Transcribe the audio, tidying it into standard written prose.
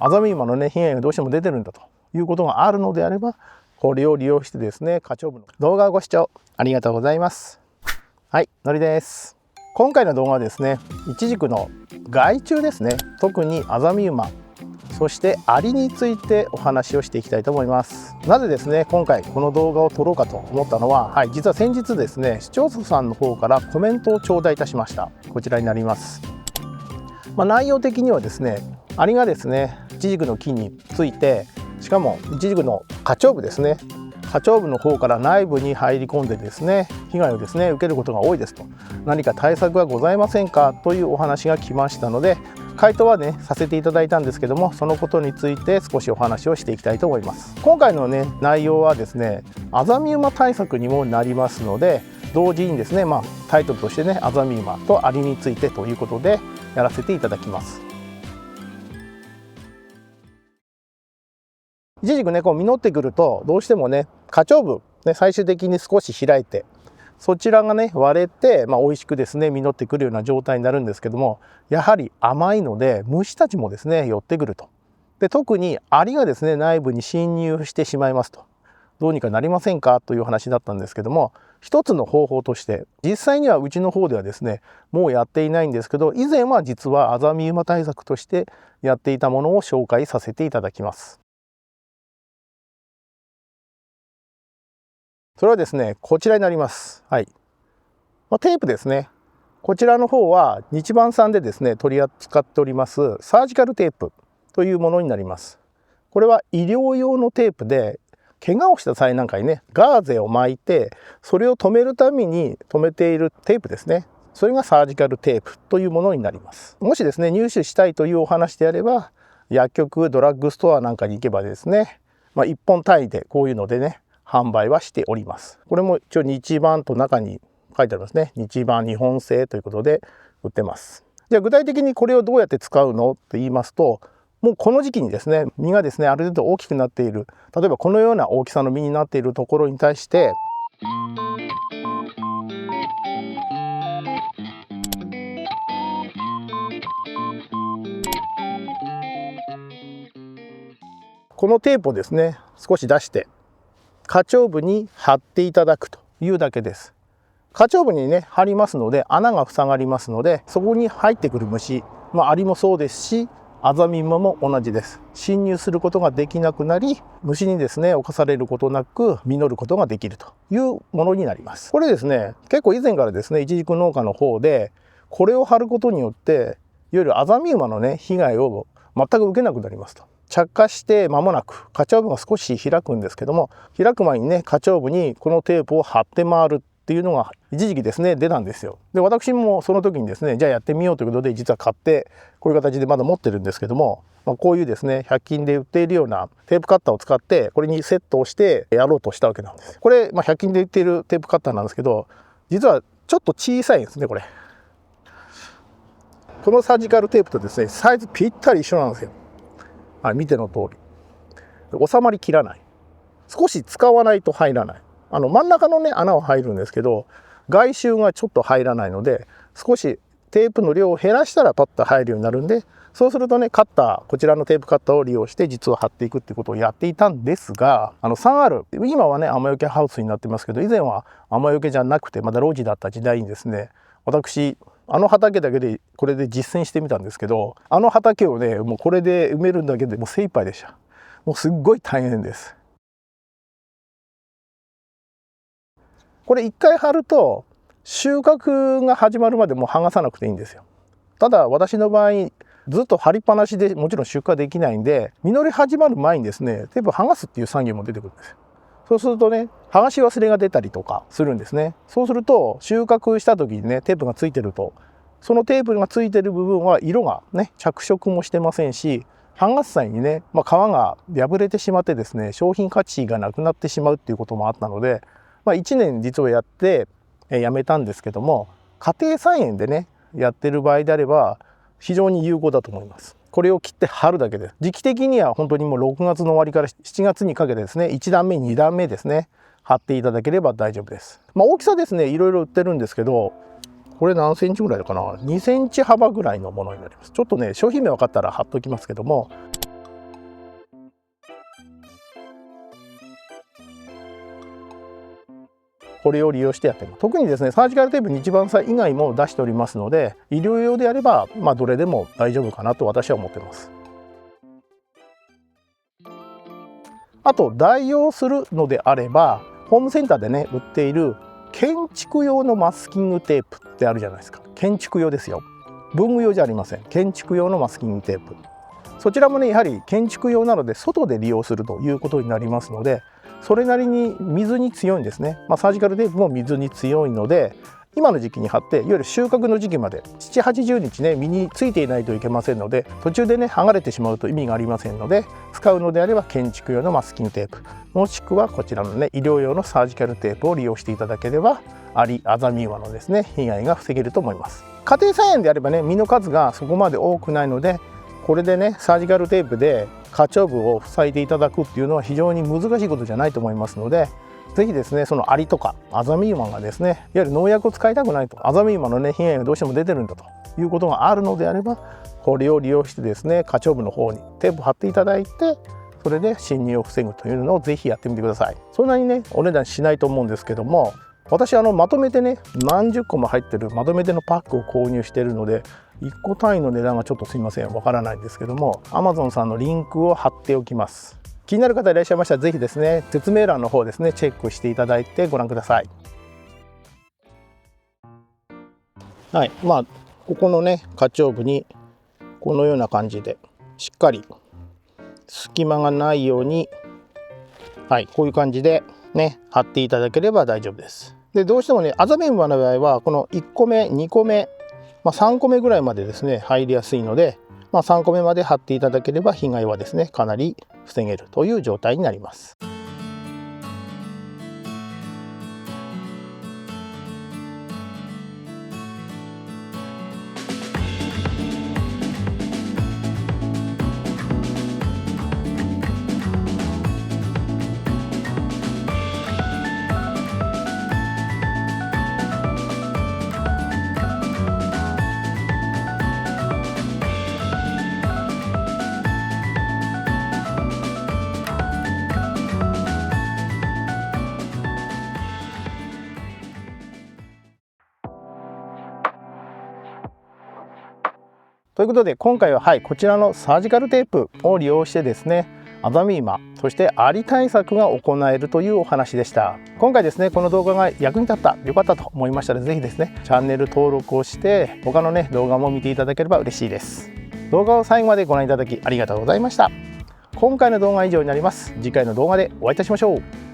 アザミウマのね被害がどうしても出てるんだということがあるのであれば、これを利用してですね、花鳥部の動画をご視聴ありがとうございます。はい、のりです。今回の動画はですね、イチジクの害虫ですね、特にアザミウマ、そしてアリについてお話をしていきたいと思います。なぜですね、今回この動画を撮ろうかと思ったのは、実は先日ですね、視聴者さんの方からコメントを頂戴いたしました。こちらになります。内容的にはですね、アリがですね、イチジクの木について、しかもイチジクの花鳥部ですね、花鳥部の方から内部に入り込んでですね、被害をですね受けることが多いですと、何か対策はございませんかというお話が来ましたので、回答はねさせていただいたんですけども、そのことについて少しお話をしていきたいと思います。今回のね内容はですね、アザミウマ対策にもなりますので、同時にですね、タイトルとしてね、アザミウマとアリについてということでやらせていただきます。イチジクね、こう実ってくるとどうしてもね、花鳥部、ね、最終的に少し開いて、そちらがね割れて、美味しくですね実ってくるような状態になるんですけども、やはり甘いので虫たちもですね寄ってくると。で、特にアリがですね内部に侵入してしまいますと、どうにかなりませんかという話だったんですけども、一つの方法として、実際にはうちの方ではですねもうやっていないんですけど、以前は実はアザミウマ対策としてやっていたものを紹介させていただきます。それはですね、こちらになります。テープですね。こちらの方は日版さんでですね取り扱っておりますサージカルテープというものになります。これは医療用のテープで、怪我をした際なんかにねガーゼを巻いて、それを止めるために止めているテープですね。それがサージカルテープというものになります。もしですね入手したいというお話であれば、薬局、ドラッグストアなんかに行けばですね、1本単位でこういうのでね販売はしております。これも一応日版と中に書いてありますね。日版日本製ということで売ってます。じゃあ具体的にこれをどうやって使うのって言いますと、もうこの時期にですね実がですねある程度大きくなっている、例えばこのような大きさの実になっているところに対して、このテープをですね少し出して花鳥部に貼っていただくというだけです。花鳥部にね貼りますので穴が塞がりますので、そこに入ってくる虫、アリもそうですし、アザミウマも同じです。侵入することができなくなり、虫にですね侵されることなく実ることができるというものになります。これですね、結構以前からですねイチジク農家の方でこれを貼ることによって、いわゆるアザミウマのね被害を全く受けなくなりますと。着火して間もなく花鳥部が少し開くんですけども、開く前にね花鳥部にこのテープを貼って回るっていうのが一時期ですね出たんですよ。で、私もその時にですね、じゃあやってみようということで実は買ってこういう形でまだ持ってるんですけども、こういうですね100均で売っているようなテープカッターを使ってこれにセットをしてやろうとしたわけなんです。これ、100均で売っているテープカッターなんですけど、実はちょっと小さいんですね。このサージカルテープとですねサイズぴったり一緒なんですよ。見ての通り収まりきらない。少し使わないと入らない。真ん中のね穴は入るんですけど、外周がちょっと入らないので、少しテープの量を減らしたらパッと入るようになるんで、そうするとねカッター、こちらのテープカッターを利用して実は貼っていくっていうことをやっていたんですが、3R、今はね雨よけハウスになってますけど、以前は雨よけじゃなくてまだ露地だった時代にですね、私畑だけでこれで実践してみたんですけど、畑をねもうこれで埋めるだけでもう精一杯でした。もうすっごい大変です。これ1回貼ると収穫が始まるまでもう剥がさなくていいんですよ。ただ私の場合ずっと貼りっぱなしでもちろん出荷できないんで、実り始まる前にですねテープを剥がすっていう作業も出てくるんですよ。そうするとね剥がし忘れが出たりとかするんですね。そうすると収穫した時にねテープがついてると、そのテープがついてる部分は色がね着色もしてませんし、剥がす際にね、皮が破れてしまってですね商品価値がなくなってしまうっていうこともあったので、1年実はやってやめたんですけども、家庭菜園でねやってる場合であれば非常に有効だと思います。これを切って貼るだけです。時期的には本当にもう6月の終わりから7月にかけてですね、1段目2段目ですね貼っていただければ大丈夫です。大きさですねいろいろ売ってるんですけど、これ何センチぐらいかな、2センチ幅ぐらいのものになります。ちょっとね商品名分かったら貼っときますけども、これを利用してやってます。特にですねサージカルテープ日板裁以外も出しておりますので、医療用であればどれでも大丈夫かなと私は思ってます。あと代用するのであればホームセンターでね売っている建築用のマスキングテープってあるじゃないですか。建築用ですよ。文具用じゃありません。建築用のマスキングテープ、そちらもねやはり建築用なので外で利用するということになりますので、それなりに水に強いんですね。サージカルテープも水に強いので、今の時期に貼っていわゆる収穫の時期まで7、80日ね実についていないといけませんので、途中でね剥がれてしまうと意味がありませんので、使うのであれば建築用のマスキングテープ、もしくはこちらのね医療用のサージカルテープを利用していただければアリアザミウマのですね被害が防げると思います。家庭菜園であればね実の数がそこまで多くないので、これでねサージカルテープで花鳥部を塞いでいただくっていうのは非常に難しいことじゃないと思いますので、ぜひですねそのアリとかアザミウマがですねいわゆる農薬を使いたくないと、アザミウマのね被害がどうしても出てるんだということがあるのであれば、これを利用してですね花鳥部の方にテープ貼っていただいて、それで侵入を防ぐというのをぜひやってみてください。そんなにねお値段しないと思うんですけども、私まとめてね何十個も入ってるまとめてのパックを購入しているので、1個単位の値段がちょっとすいませんわからないんですけども、 Amazon さんのリンクを貼っておきます。気になる方いらっしゃいましたらぜひですね説明欄の方ですねチェックしていただいてご覧ください。はい、ここのね花鳥部にこのような感じでしっかり隙間がないように、はい、こういう感じでね貼っていただければ大丈夫です。でどうしてもねアザミウマの場合はこの1個目2個目、3個目ぐらいまでですね入りやすいので、3個目まで貼っていただければ被害はですねかなり防げるという状態になります。ということで今回はこちらのサージカルテープを利用してですねアザミウマそしてアリ対策が行えるというお話でした。今回ですねこの動画が役に立った、良かったと思いましたらぜひですねチャンネル登録をして他のね動画も見ていただければ嬉しいです。動画を最後までご覧いただきありがとうございました。今回の動画は以上になります。次回の動画でお会いいたしましょう。